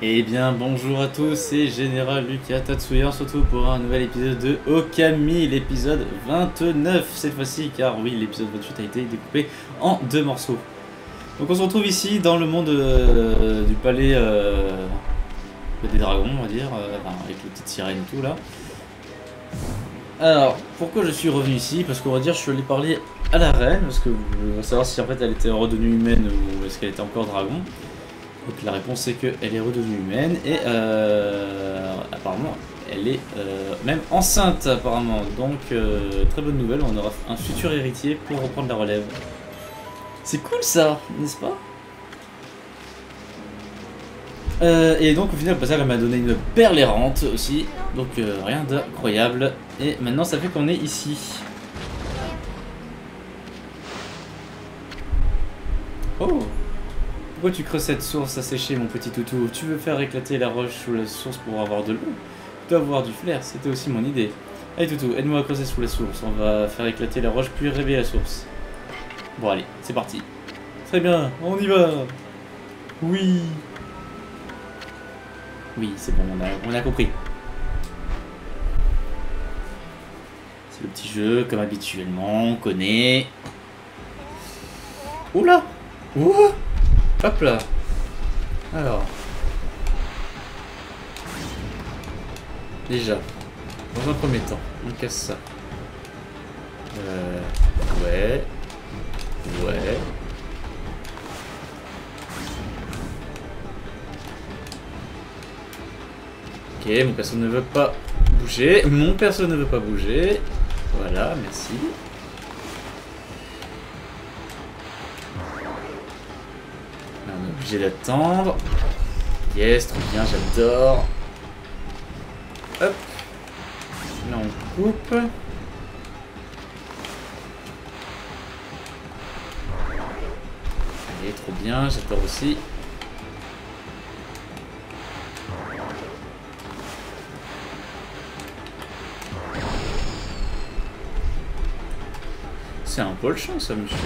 Eh bien bonjour à tous, c'est Général Lucas Tatsuya, surtout pour un nouvel épisode de Okami, l'épisode 29 cette fois-ci, car oui, l'épisode 28 a été découpé en deux morceaux. Donc on se retrouve ici dans le monde du palais des dragons, on va dire, enfin, avec les petites sirènes et tout là. Alors, pourquoi je suis revenu ici? Parce qu'on va dire je suis allé parler à la reine, parce que je veux savoir si en fait elle était redevenue humaine ou est-ce qu'elle était encore dragon. Donc la réponse c'est qu'elle est redevenue humaine et apparemment elle est même enceinte apparemment. Donc très bonne nouvelle, on aura un futur héritier pour reprendre la relève. C'est cool ça, n'est-ce pas? Et donc au final au passage elle m'a donné une perle errante aussi. Donc rien d'incroyable. Et maintenant ça fait qu'on est ici. Oh! Pourquoi tu creuses cette source asséchée, mon petit toutou? Tu veux faire éclater la roche sous la source pour avoir de l'eau? Tu dois avoir du flair, c'était aussi mon idée. Allez toutou, aide-moi à creuser sous la source. On va faire éclater la roche puis réveiller la source. Bon allez, c'est parti. Très bien, on y va. Oui. Oui, c'est bon, on a compris. C'est le petit jeu, comme habituellement, on connaît. Oula! Ouh! Hop là. Alors. Déjà. Dans un premier temps, on casse ça. Ouais. Ouais. Ok, mon perso ne veut pas bouger. Mon perso ne veut pas bouger. Voilà, merci. Là, on est obligé d'attendre. Yes, trop bien, j'adore. Hop. Là, on coupe. Allez, trop bien, j'adore aussi. C'est un peu le champ, ça, monsieur.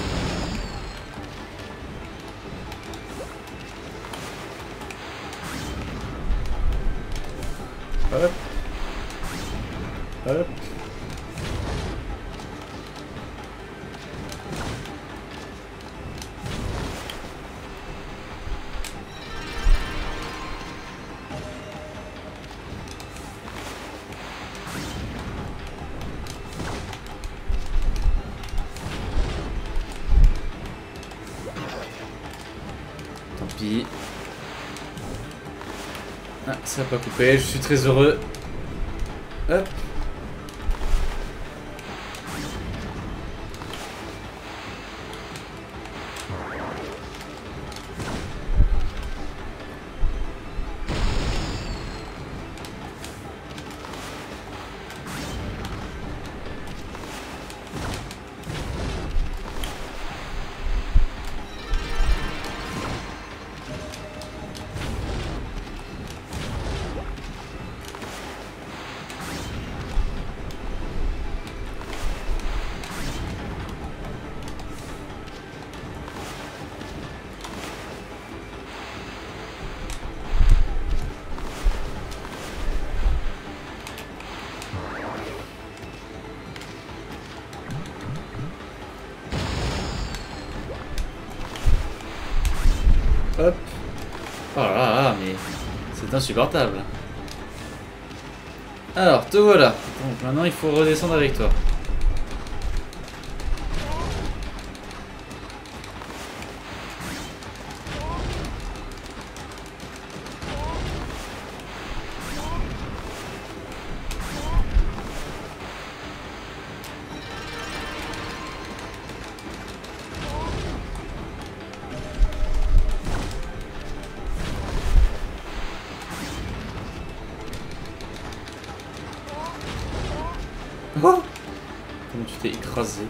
Hop. Hop. Tant pis. Ah, ça n'a pas coupé, je suis très heureux. Hop. Hop. Oh là là, mais c'est insupportable. Alors, te voilà. Donc maintenant, il faut redescendre avec toi. Oh! Comment tu t'es écrasé?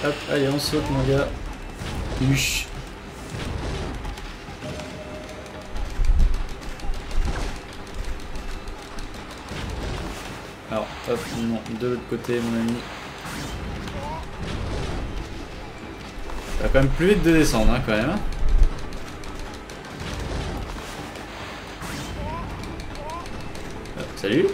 Hop, allez, on saute, mon gars. Huche. Alors, hop, non, de l'autre côté, mon ami. Ça va quand même plus vite de descendre, hein, quand même. Salut.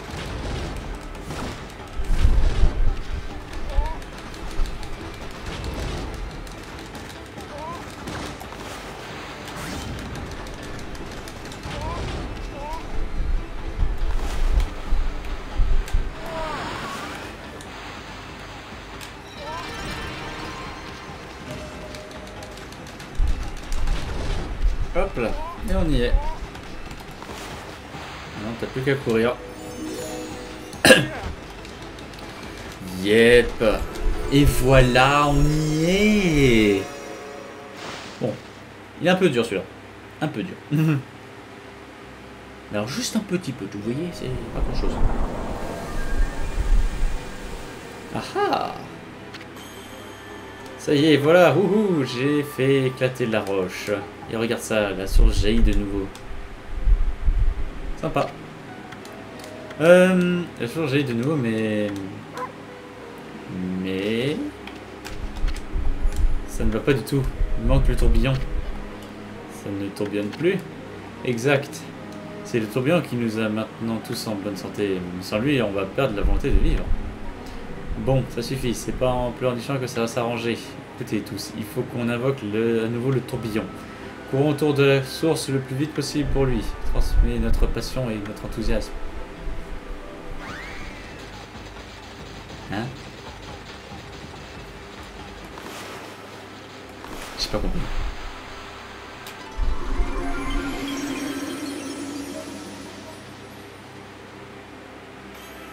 Hop là, et on y est. Non, t'as plus qu'à courir. Yep. Et voilà, on y est. Bon, il est un peu dur celui-là. Un peu dur. Mais alors juste un petit peu, vous voyez, c'est pas grand-chose. Ah ah. Ça y est, voilà, ouhou, j'ai fait éclater la roche. Et regarde ça, la source jaillit de nouveau. Sympa. La source jaillit de nouveau, mais... ça ne va pas du tout. Il manque le tourbillon. Ça ne tourbillonne plus. Exact. C'est le tourbillon qui nous a maintenant tous en bonne santé. Sans lui, on va perdre la volonté de vivre. Bon, ça suffit. C'est pas en pleurnichant que ça va s'arranger. Écoutez tous, il faut qu'on invoque à nouveau le tourbillon. Courons autour de la source le plus vite possible pour lui. Transmettre notre passion et notre enthousiasme. Hein? J'ai pas compris.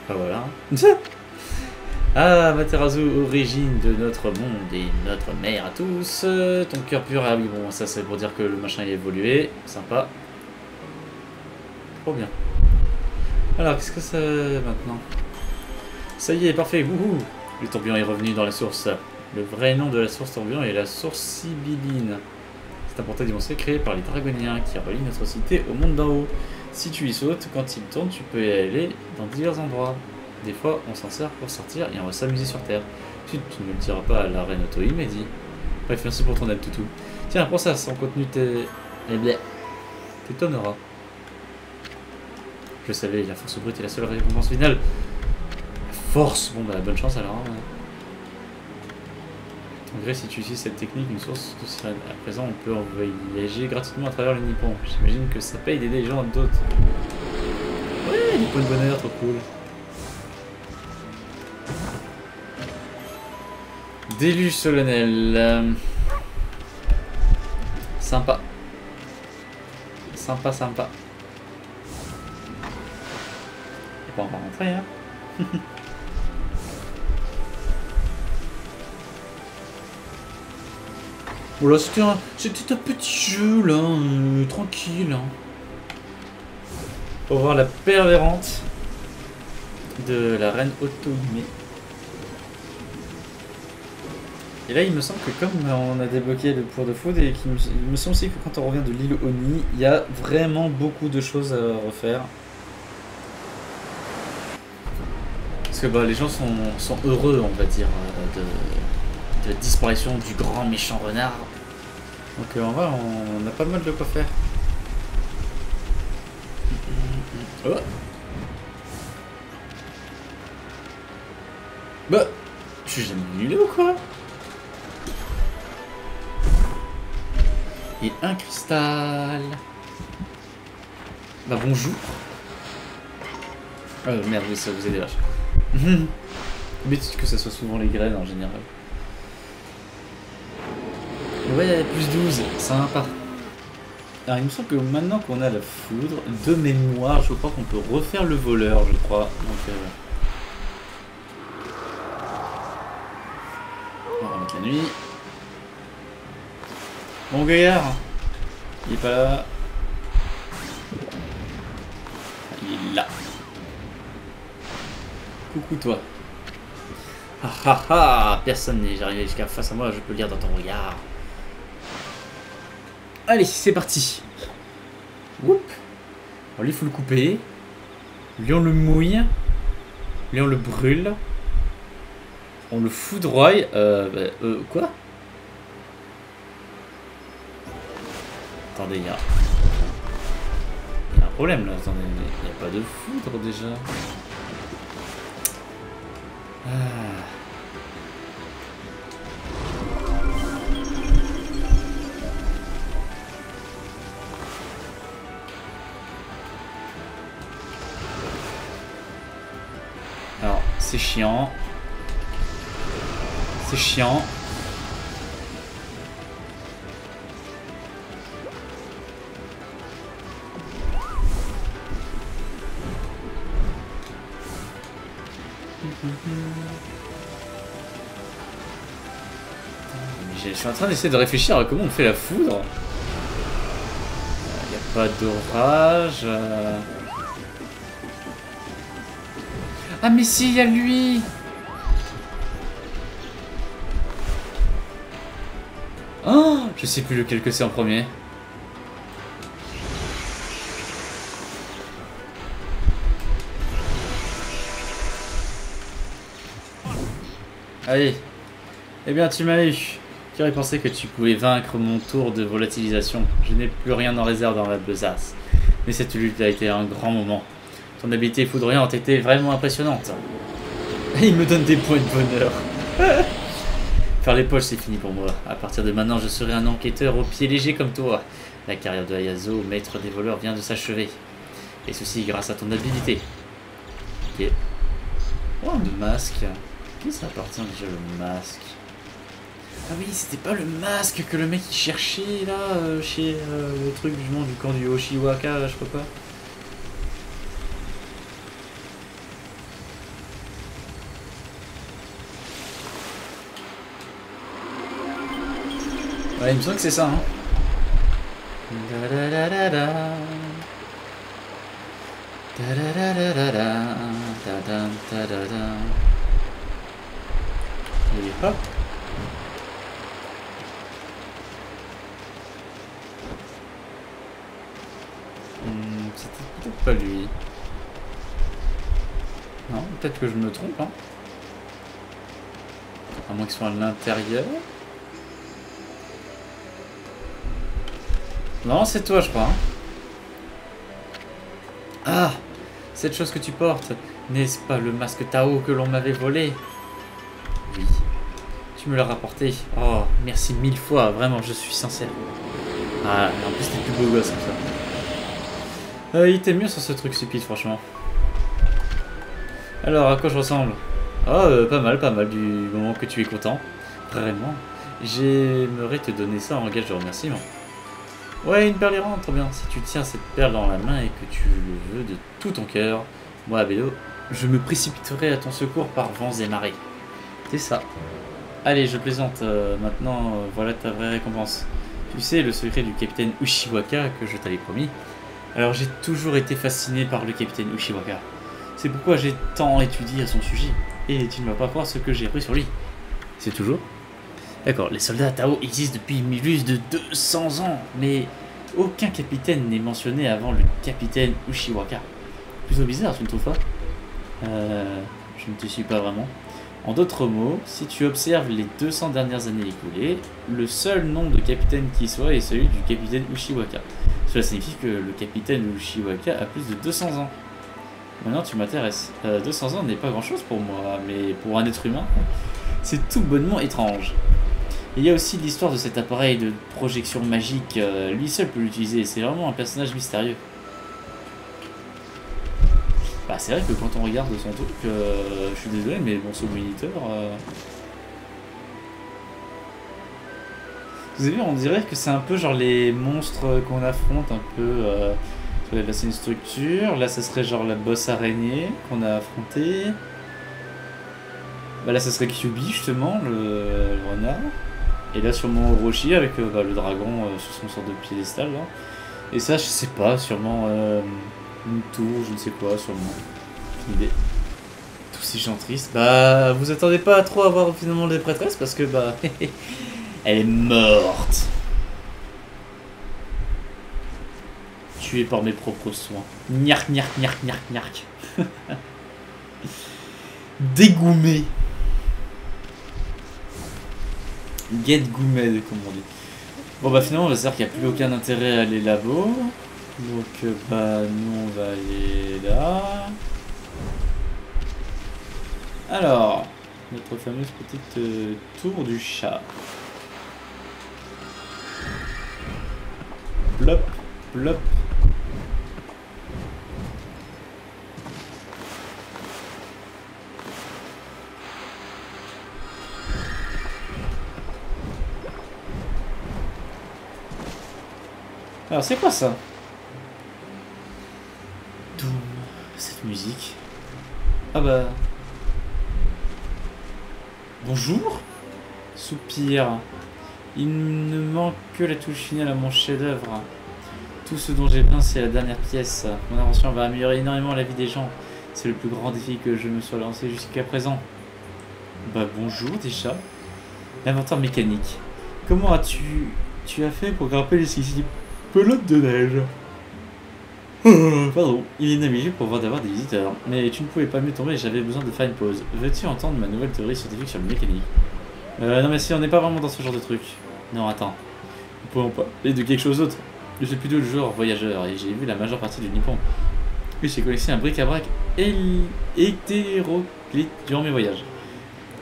Ah voilà. Ah, Materazu, origine de notre monde et notre mère à tous. Ton cœur pur, ah oui, bon, ça c'est pour dire que le machin a évolué. Sympa. Trop bien. Alors, qu'est-ce que ça maintenant? Ça y est, parfait. Wouhou! Le tourbillon est revenu dans la source. Le vrai nom de la source tourbillon est la source sibylline. C'est un portail dimensionnel créé par les dragoniens qui relie notre cité au monde d'en haut. Si tu y sautes, quand il tourne, tu peux y aller dans divers endroits. Des fois, on s'en sert pour sortir et on va s'amuser sur Terre. Tu ne le diras pas à la reine Otoï, mais dis. Bref, merci pour ton aide, toutou. Tiens, pour ça, son contenu t'étonnera. Je savais, la force brute est la seule récompense finale. La force! Bon, bah, bonne chance alors. Hein. En vrai, si tu utilises cette technique, une source de sirène. À présent, on peut voyager gratuitement à travers le Nippon. J'imagine que ça paye d'aider les gens d'autres. Ouais, des points de bonheur, trop cool. Déluge solennel. Sympa. Sympa, sympa. Il pas encore rentrer, hein. Voilà, c'était un petit jeu, là, tranquille. Hein. Pour voir la pervérante de la reine Otohime. Et là, il me semble que comme on a débloqué le pouvoir de foudre, et il me semble aussi que quand on revient de l'île Oni, il y a vraiment beaucoup de choses à refaire. Parce que bah, les gens sont heureux, on va dire, de la disparition du grand méchant renard. Donc en vrai, on a pas mal de quoi faire. Oh. Bah, je suis jamais venu là ou quoi? Et un cristal. Bah bonjour. Merde, oui, ça vous aide vache. Mais que ça soit souvent les graines en général. Ouais, plus 12, sympa. Alors il me semble que maintenant qu'on a la foudre, de mémoire, je crois qu'on peut refaire le voleur, je crois. Donc on va remettre la nuit. Bon gaillard, il est pas là. Il est là. Coucou toi. Ah ah ah, personne n'est arrivé jusqu'à face à moi, je peux le lire dans ton regard. Allez, c'est parti. Oup. Alors lui, il faut le couper. Lui, on le mouille. Lui, on le brûle. On le foudroie. Quoi? attendez, il y a un problème là, attendez, il n'y a pas de foudre déjà. Ah. Alors, c'est chiant. C'est chiant. Je suis en train d'essayer de réfléchir à comment on fait la foudre. Il n'y a pas d'orage. Ah mais si, il y a lui. Oh, je sais plus lequel que c'est en premier. Allez. Eh bien, tu m'as eu. Qui aurait pensé que tu pouvais vaincre mon tour de volatilisation? Je n'ai plus rien en réserve dans la besace. Mais cette lutte a été un grand moment. Ton habileté foudroyante était vraiment impressionnante. Il me donne des points de bonheur. Faire les poches, c'est fini pour moi. À partir de maintenant, je serai un enquêteur au pied léger comme toi. La carrière de Ayazo, maître des voleurs, vient de s'achever. Et ceci grâce à ton habileté. Ok. Oh, un masque. Qui ça appartient déjà, le masque? Ah oui, c'était pas le masque que le mec il cherchait là, chez le truc du nom du camp du Oshiwaka, là, je sais pas quoi. Ouais, il me semble que c'est ça, hein. Et hop. C'était peut-être pas lui. Non, peut-être que je me trompe, hein. À moins qu'ils soient à l'intérieur. Non, c'est toi, je crois. Hein. Ah, cette chose que tu portes, n'est-ce pas le masque Tao que l'on m'avait volé? Oui. Tu me l'as rapporté. Oh, merci 1000 fois, vraiment, je suis sincère. Ah, en plus, t'es plus beau gosse comme ça. Il était mieux sur ce truc stupide, franchement. Alors, à quoi je ressemble? Oh, pas mal du moment que tu es content. Vraiment. J'aimerais te donner ça en gage de remerciement. Ouais, une perle errante, trop bien. Si tu tiens cette perle dans la main et que tu le veux de tout ton cœur, moi, Abello, je me précipiterai à ton secours par vents et marées. C'est ça. Allez, je plaisante. Maintenant, voilà ta vraie récompense. Tu sais, le secret du capitaine Ushiwaka que je t'avais promis. Alors, j'ai toujours été fasciné par le capitaine Ushiwaka. C'est pourquoi j'ai tant étudié à son sujet. Et tu ne vas pas croire ce que j'ai appris sur lui. C'est toujours? D'accord, les soldats Tao existent depuis plus de 200 ans, mais aucun capitaine n'est mentionné avant le capitaine Ushiwaka. Plutôt bizarre, tu ne trouves pas? Je ne te suis pas vraiment. En d'autres mots, si tu observes les 200 dernières années écoulées, le seul nom de capitaine qui soit est celui du capitaine Ushiwaka. Cela signifie que le capitaine Ushiwaka a plus de 200 ans. Maintenant tu m'intéresses. 200 ans n'est pas grand chose pour moi, mais pour un être humain, c'est tout bonnement étrange. Il y a aussi l'histoire de cet appareil de projection magique, lui seul peut l'utiliser, c'est vraiment un personnage mystérieux. Bah c'est vrai que quand on regarde son truc, je suis désolé mais bon ce moniteur... Vous avez vu, on dirait que c'est un peu genre les monstres qu'on affronte un peu... Là c'est une structure, là ça serait genre la boss araignée qu'on a affronté. Bah là ça serait Kyubi justement, le renard. Et là sûrement Orochi avec le dragon sur son sorte de piédestal là. Et ça je sais pas, sûrement une tour, je ne sais quoi, sûrement. Une idée. Tous ces gens tristes. Bah vous attendez pas à trop avoir finalement des prêtresses parce que bah elle est morte. Tuée par mes propres soins. Gnark gnark gnark gnark gnark. Dégoumé. Get Goumed, comme on dit. Bon bah finalement on va se dire qu'il n'y a plus aucun intérêt à aller là-bas. Donc bah nous on va aller là. Alors, notre fameuse petite tour du chat. Plop, plop. Alors c'est quoi ça? Doom, cette musique. Ah bah... Bonjour? Soupir. Il ne manque que la touche finale à mon chef-d'œuvre. Tout ce dont j'ai besoin, c'est la dernière pièce. Mon invention va améliorer énormément la vie des gens. C'est le plus grand défi que je me sois lancé jusqu'à présent. Bah bonjour déjà. L'inventeur mécanique. Comment tu as fait pour grimper les pelotes de neige? Pardon, il est inéligible pour voir d'avoir des visiteurs. Mais tu ne pouvais pas mieux tomber et j'avais besoin de faire une pause. Veux-tu entendre ma nouvelle théorie scientifique sur le mécanique? Non mais si, on n'est pas vraiment dans ce genre de truc. Non, attends. Nous pouvons pas parler de quelque chose d'autre. Je suis plutôt le genre voyageur et j'ai vu la majeure partie du Nippon. Puis j'ai collectionné un bric-à-brac hétéroclite durant mes voyages.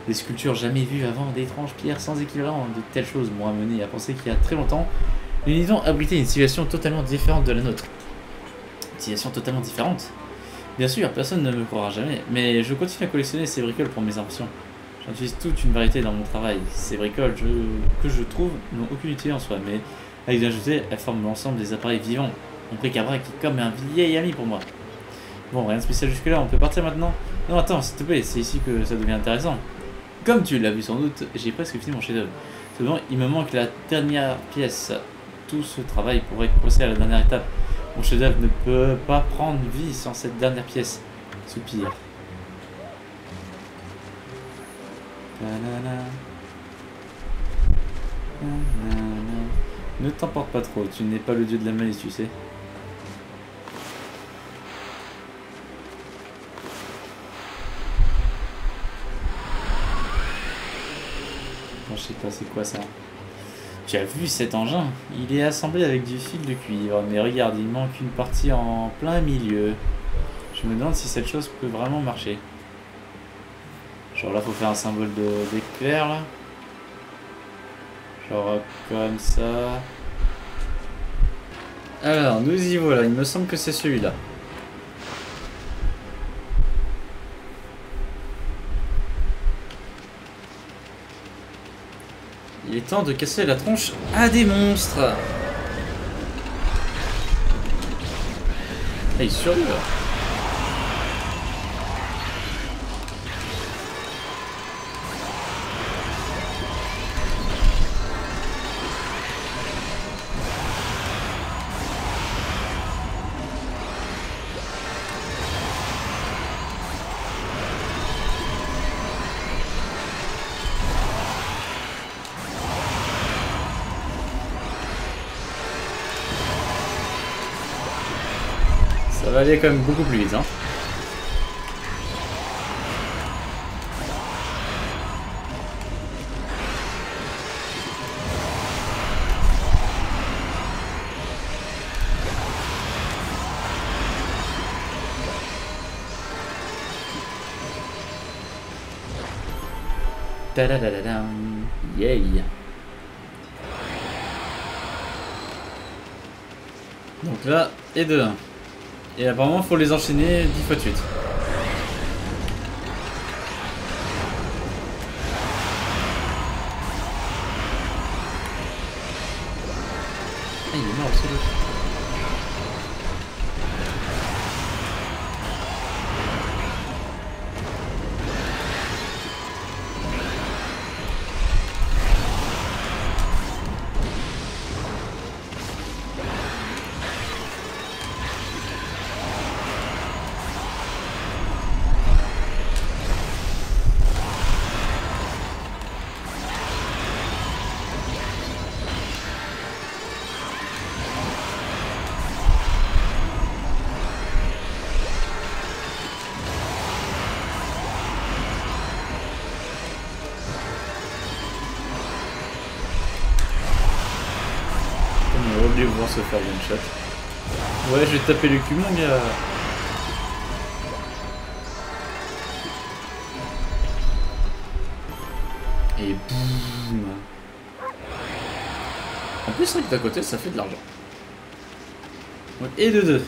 Des sculptures jamais vues avant, d'étranges pierres sans équivalent, de telles choses m'ont amené à penser qu'il y a très longtemps, l'univers abritait une situation totalement différente de la nôtre. Une situation totalement différente? Bien sûr, personne ne me croira jamais, mais je continue à collectionner ces bricoles pour mes inventions. J'en utilise toute une variété dans mon travail. Ces bricoles que je trouve n'ont aucune utilité en soi, mais avec d'ajouter, elles forment l'ensemble des appareils vivants. Mon bric-à-brac est comme un vieil ami pour moi. Bon, rien de spécial jusque là, on peut partir maintenant? Non, attends, s'il te plaît, c'est ici que ça devient intéressant. Comme tu l'as vu sans doute, j'ai presque fini mon chef-d'œuvre. Cependant, il me manque la dernière pièce. Tout ce travail pourrait passer à la dernière étape. Mon chef-d'œuvre ne peut pas prendre vie sans cette dernière pièce. Soupir. Ne t'emporte pas trop, tu n'es pas le dieu de la malice, tu sais. Bon, je sais pas, c'est quoi ça? Tu as vu cet engin? Il est assemblé avec du fil de cuivre, mais regarde, il manque une partie en plein milieu. Je me demande si cette chose peut vraiment marcher. Genre là, faut faire un symbole d'éclair, là. Genre comme ça. Alors, nous y voilà. Il me semble que c'est celui-là. Il est temps de casser la tronche à des monstres. Ah, il survit là. Ça va aller quand même beaucoup plus vite, hein. Tadadadadam. Yay. Donc là, et de 1. Et apparemment, faut les enchaîner 10 fois de suite. Ah, il est mort aussi, l'autre. voulu voir se faire one shot. Ouais, je vais te taper le cul, mon gars. Et boum. En plus, c'est vrai que d'à côté, ça fait de l'argent. Et de deux.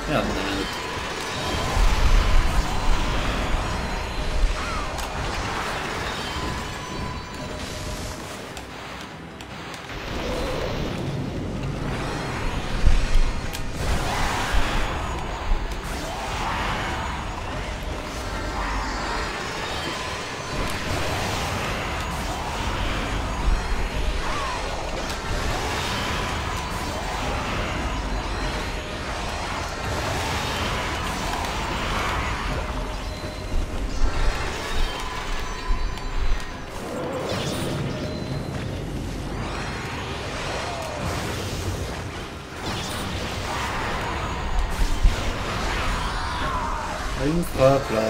Merde, on a rien d'autre. Une frappe là.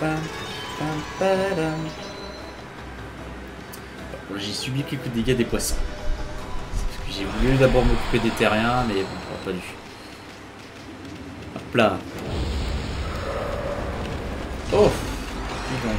Pam, pam, padam. Bon, j'ai subi quelques dégâts des poissons. J'ai voulu d'abord m'occuper des terriens, mais bon, j'aurais pas dû. Hop là. Oh, dis donc.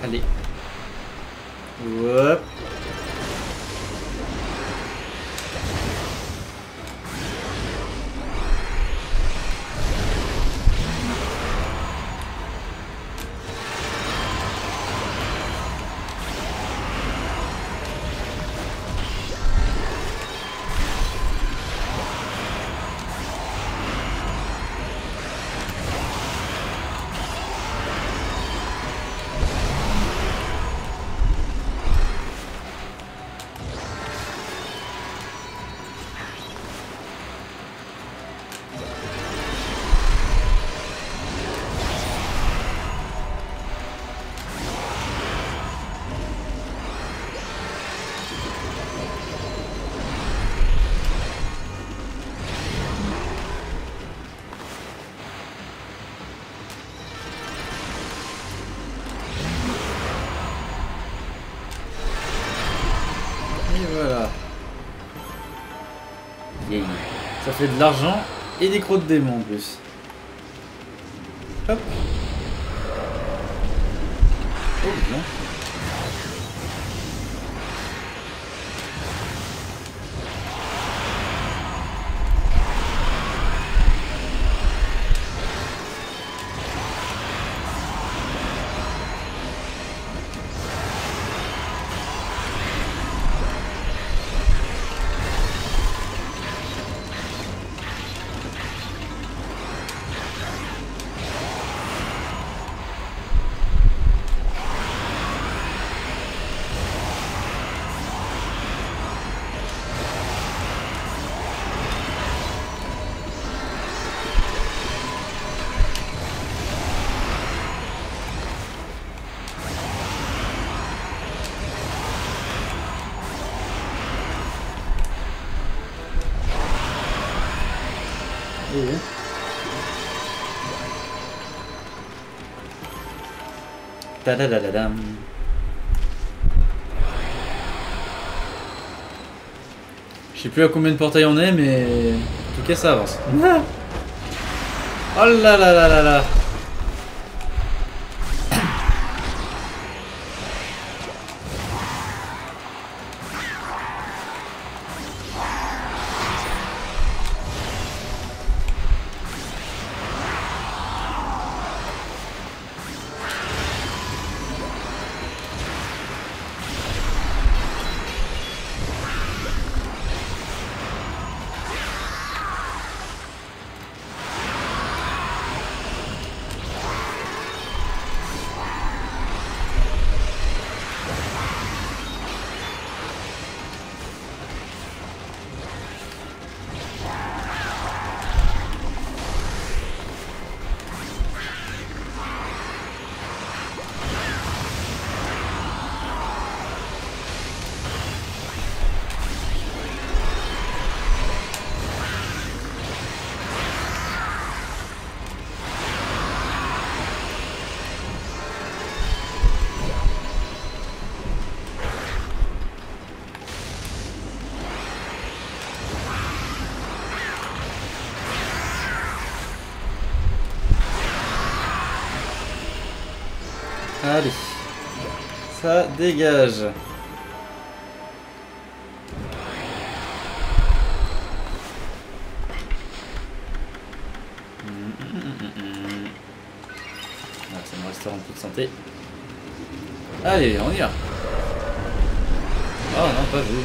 Allez. Hop. Voilà. Yeah. Ça fait de l'argent et des crocs de démons en plus. Hop. Oh bien. Et... tadadadadam. Je sais plus à combien de portails on est, mais en tout cas ça avance. Oh là là là là là. Allez, ça dégage. Ah, ça me restera un peu de santé. Allez, on y va. Oh non, pas vous.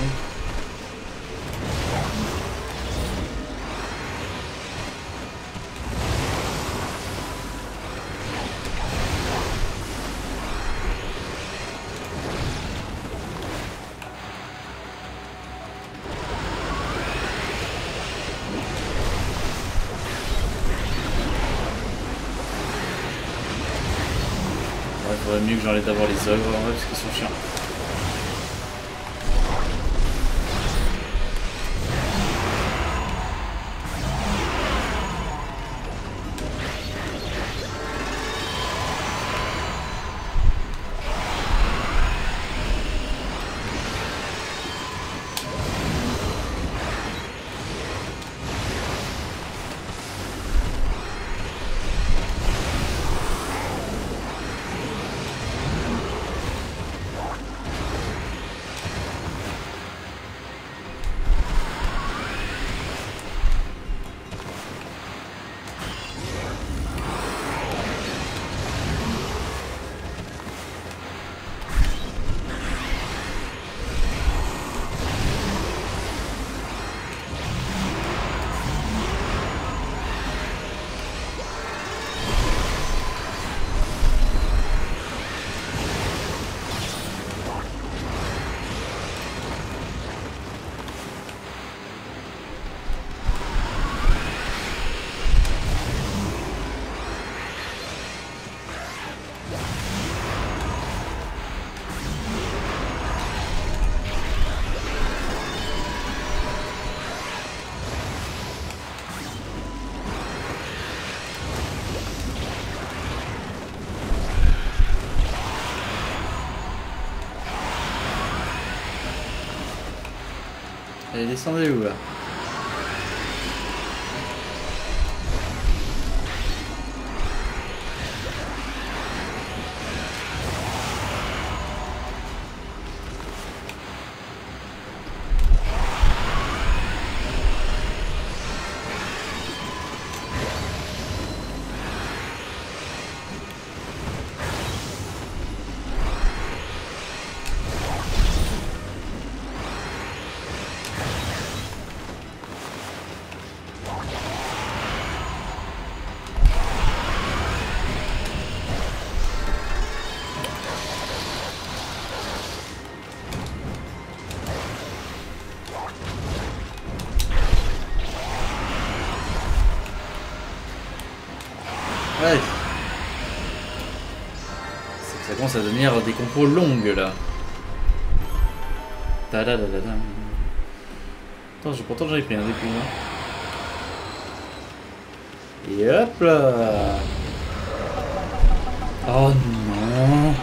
Il faudrait mieux que j'enlève d'abord les ogres en vrai parce qu'ils sont chiants. Allez, descendez où là? Ouais. C'est que ça commence à devenir des compos longues là. Attends, pourtant j'en ai pris un des coups là. Et hop là. Oh non.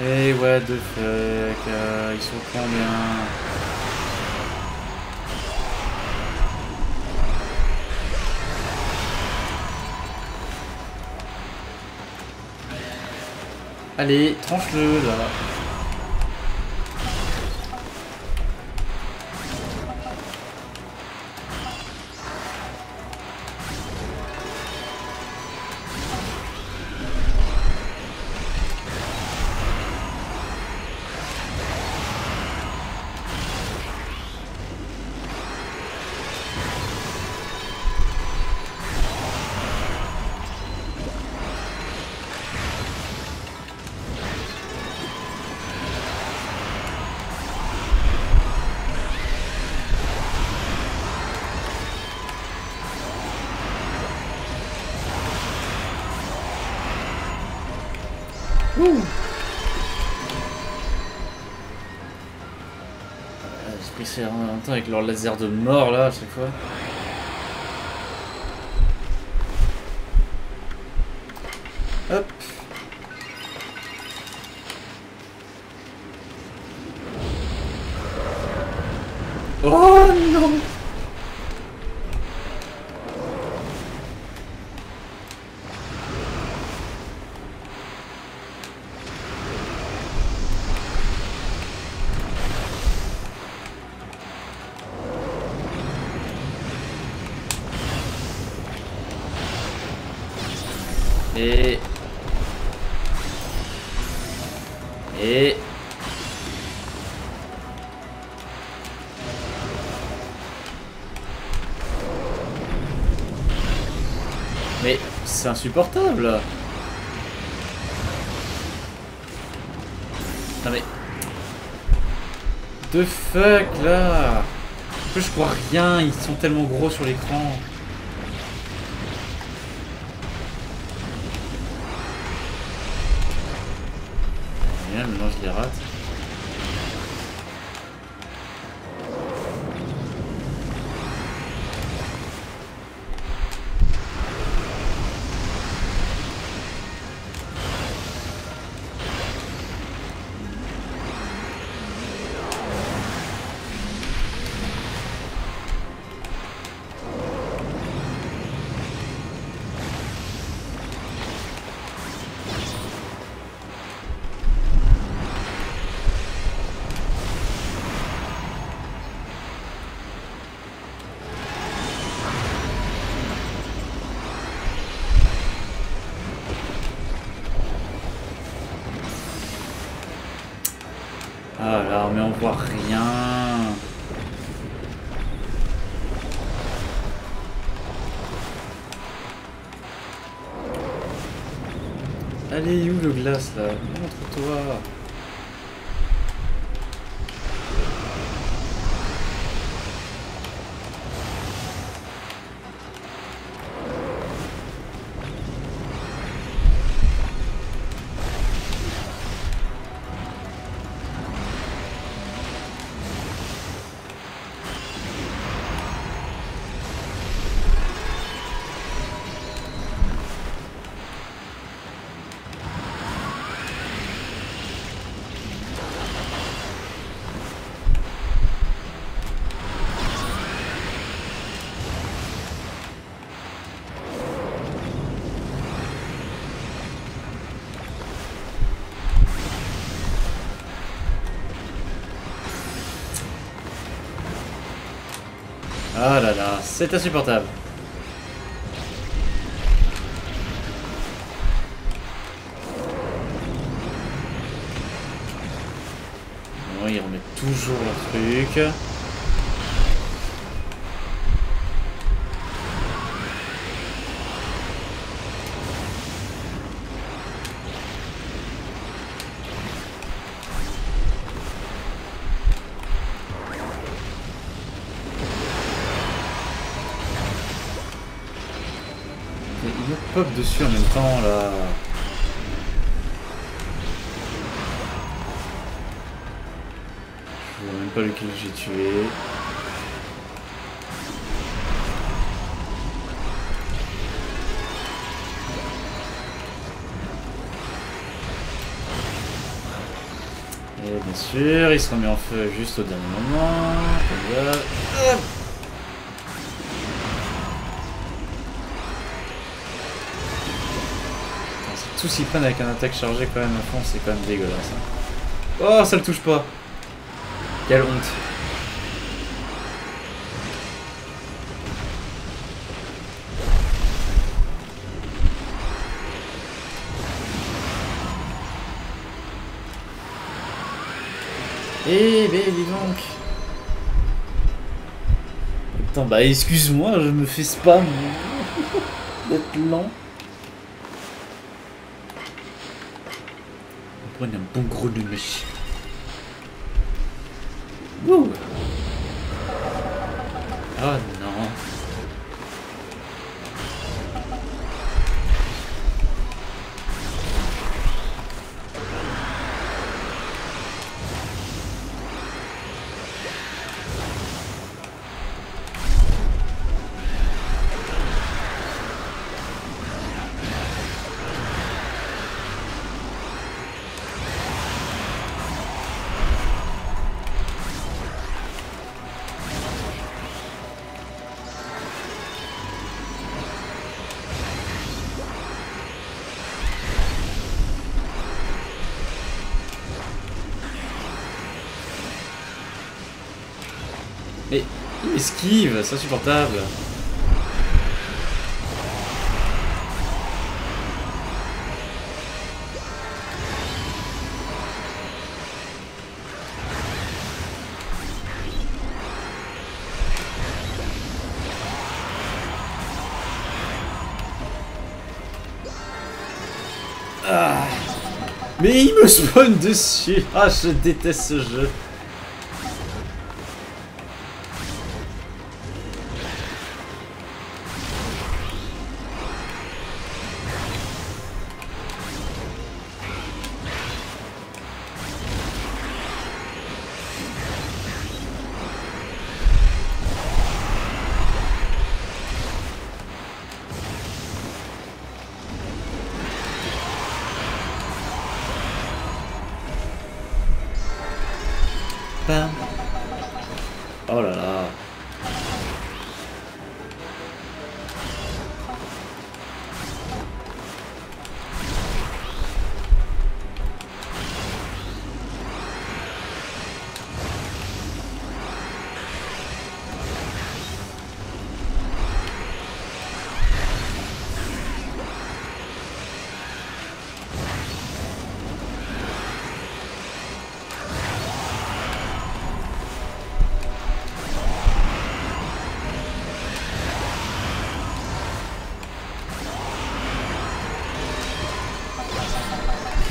Hey, what the fuck, ils sont combien? Allez, tranche-le là. Ouh. J'ai pris ça en même temps avec leur laser de mort là à chaque fois. Hop. Oh non. Et... Mais c'est insupportable. Non mais... The fuck là. En plus je crois rien, ils sont tellement gros sur l'écran. Et là, maintenant je les rate. Ah là, mais on voit rien. Allez, où le glace là? Montre-toi. Ah là là, c'est insupportable. Bon, ils remettent toujours leur truc. pop dessus en même temps là. Je vois même pas lequel j'ai tué. Et bien sûr, il se remet en feu juste au dernier moment. Comme ça. Tous s'y prennent avec un attaque chargée quand même à fond, c'est quand même dégueulasse. Hein. Oh, ça le touche pas. Quelle honte. Eh ben dis donc. Attends, bah excuse-moi, je me fais spam d'être lent. On prend un bon gros de mèche. Wouh. Oh non. Mais il esquive, c'est insupportable. Ah. Mais il me spawn dessus. Ah, je déteste ce jeu. Oh là là.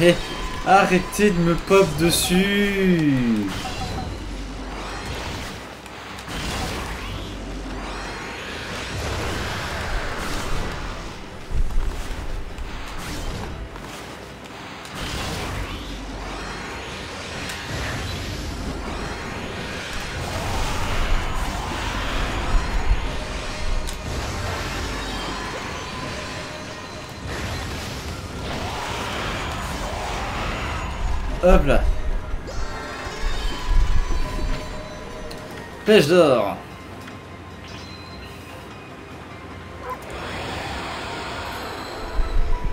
Hey, arrêtez de me pop dessus. Hop là. Pêche d'or.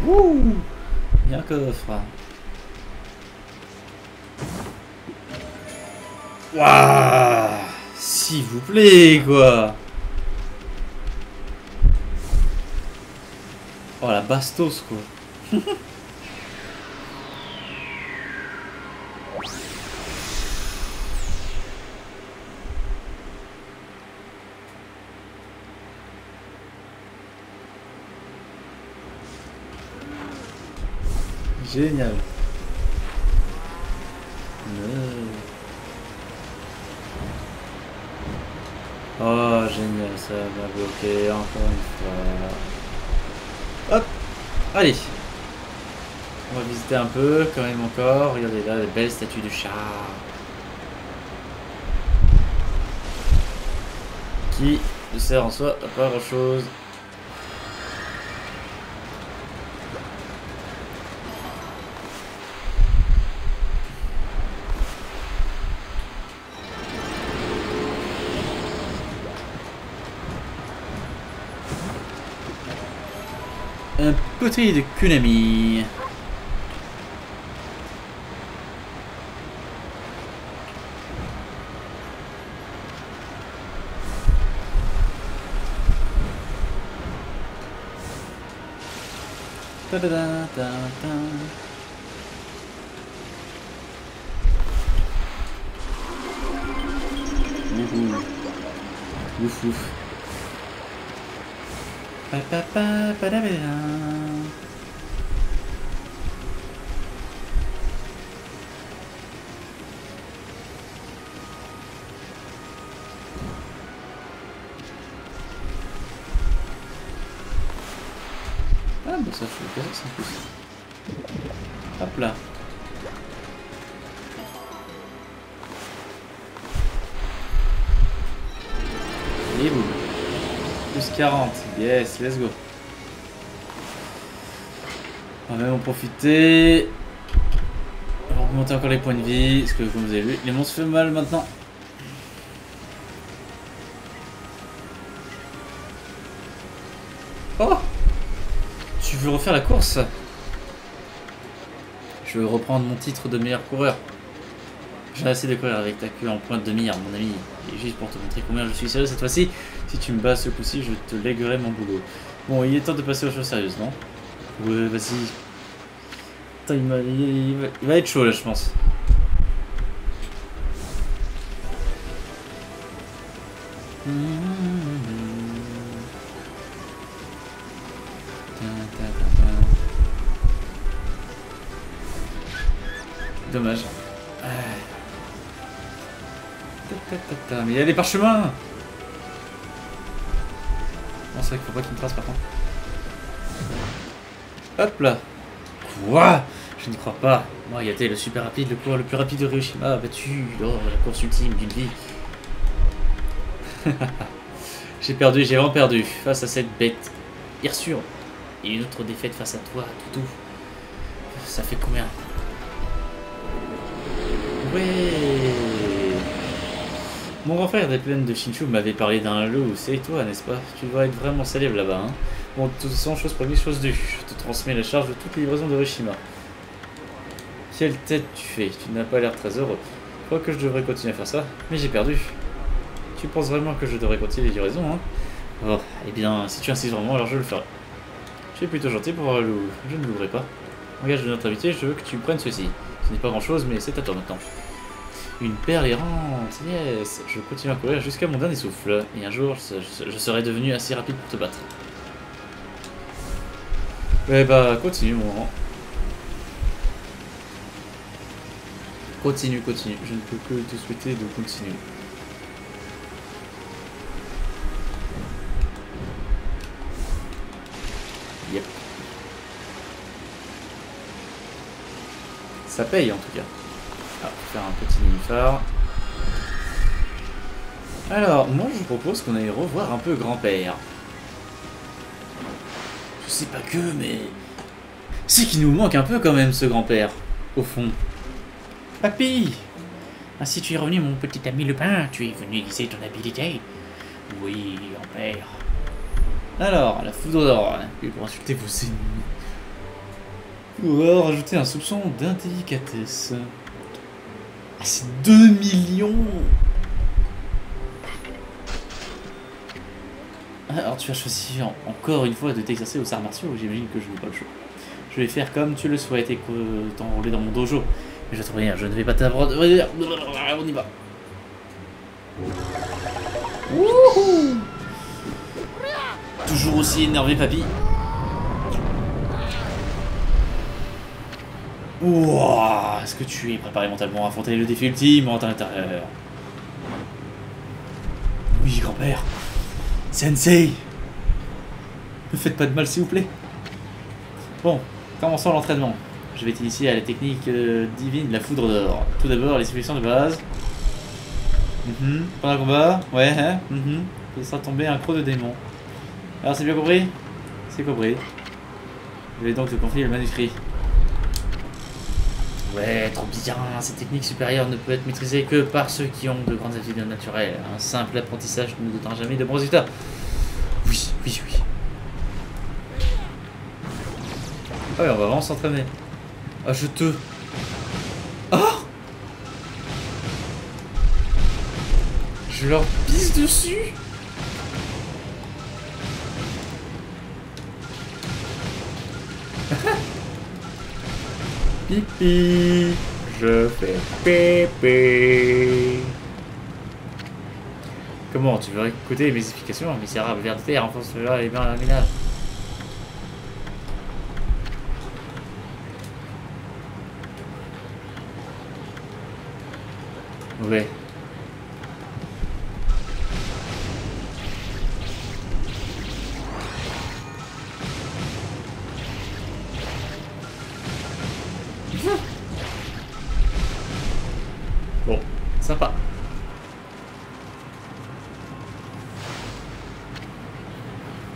Wouh. Il y a un coffre. Waouh. S'il vous plaît, quoi. Oh la bastos, quoi. Génial. Oh, génial, ça m'a bloqué encore une fois. Hop. Allez. On va visiter un peu quand même encore. Regardez là, les belles statues de chats. Qui ne sert en soi à pas grand chose. Un poteau de Kunami. Ta -da -da -da -da. Ouf ouf. Pa pa pa pa da -da. Ah bah ça fait plaisir ça en plus. Hop là. Et boum. Plus 40. Yes, let's go. On va même en profiter. On va augmenter encore les points de vie. Parce que comme vous avez vu, les monstres font mal maintenant. Oh! Tu veux refaire la course? Je veux reprendre mon titre de meilleur coureur. J'ai assez de courir avec ta queue en pointe de mire, mon ami. Et juste pour te montrer combien je suis sérieux cette fois-ci, si tu me bats ce coup-ci, je te léguerai mon boulot. Bon, il est temps de passer aux choses sérieuses, non? Ouais, vas-y. Putain, il va être chaud là, je pense. Dommage. Mais il y a des parchemins. Non, c'est vrai qu'il faut pas qu'il me trace par contre. Hop là. Quoi? Je n'y crois pas. Mariate, le super rapide, le coureur le plus rapide de Hiroshima a battu lors de la course ultime d'une vie. J'ai perdu, j'ai vraiment perdu face à cette bête. Hirsure. Et une autre défaite face à toi, Toutou. Ça fait combien? Ouais. Mon grand frère des plaines de Shinshu m'avait parlé d'un loup, c'est toi, n'est-ce pas? Tu dois être vraiment célèbre là-bas, hein? Bon, de toute façon, chose première, chose due. Je te transmets la charge de toute livraison de Hiroshima. Quelle tête tu fais? Tu n'as pas l'air très heureux. Je crois que je devrais continuer à faire ça, mais j'ai perdu. Tu penses vraiment que je devrais continuer les livraisons, hein? Oh, eh bien, si tu insistes vraiment, alors je le ferai. Je suis plutôt gentil pour voir le loup. Je ne l'ouvrirai pas. Engage de notre amitié, je veux que tu prennes ceci. Ce n'est pas grand-chose, mais c'est à toi maintenant. Une perle errante, yes. Je continue à courir jusqu'à mon dernier souffle. Et un jour, je serai devenu assez rapide pour te battre. Eh bah, continue, mon grand. Continue, continue. Je ne peux que te souhaiter de continuer. Yep. Ça paye en tout cas. Ah, faire un petit mini-phare. Alors, moi je propose qu'on aille revoir un peu grand-père. Je sais pas que, mais... c'est qu'il nous manque un peu quand même ce grand-père, au fond. Papy! Ainsi tu es revenu mon petit ami Lupin, tu es venu aiguiser ton habilité. Oui, grand-père. Alors, la foudre d'or, puis pour insulter vos ennemis. On va rajouter un soupçon d'indélicatesse. Ah, c'est 2 millions! Alors tu as choisi encore une fois de t'exercer aux arts martiaux, j'imagine que je n'ai pas le choix. Je vais faire comme tu le souhaites et t'enrôler dans mon dojo. Mais je te préviens, je ne vais pas t'aborder. On y va. Wouhou! Toujours aussi énervé, papy. Wouah! Est-ce que tu es préparé mentalement à affronter le défi ultime en l'intérieur? Oui, grand-père. Sensei! Ne faites pas de mal, s'il vous plaît. Bon, commençons l'entraînement. Je vais t'initier à la technique divine de la foudre d'or. Tout d'abord, les solutions de base. Pendant le combat, ouais, hein, ce sera tombé un croc de démon. Alors, c'est bien compris? C'est compris. Je vais donc te confier le manuscrit. Ouais, trop bien. Cette technique supérieure ne peut être maîtrisée que par ceux qui ont de grandes aptitudes naturelles. Un simple apprentissage ne nous donnera jamais de bons résultats. Oui, oui, oui. Ah ouais, on va vraiment s'entraîner. Ah, je te... Oh! Je leur pisse dessus. Pipi. Je fais pépé. Comment, tu veux écouter mes explications? Misérable vers de terre, enfonce là et bien un ménage. Ouais. Bon, sympa.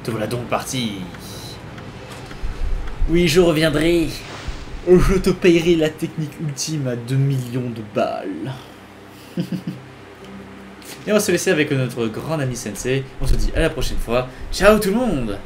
Te voilà donc parti. Oui, je reviendrai. Je te payerai la technique ultime à 2 millions de balles. Et on va se laisser avec notre grand ami Sensei. On se dit à la prochaine fois. Ciao tout le monde!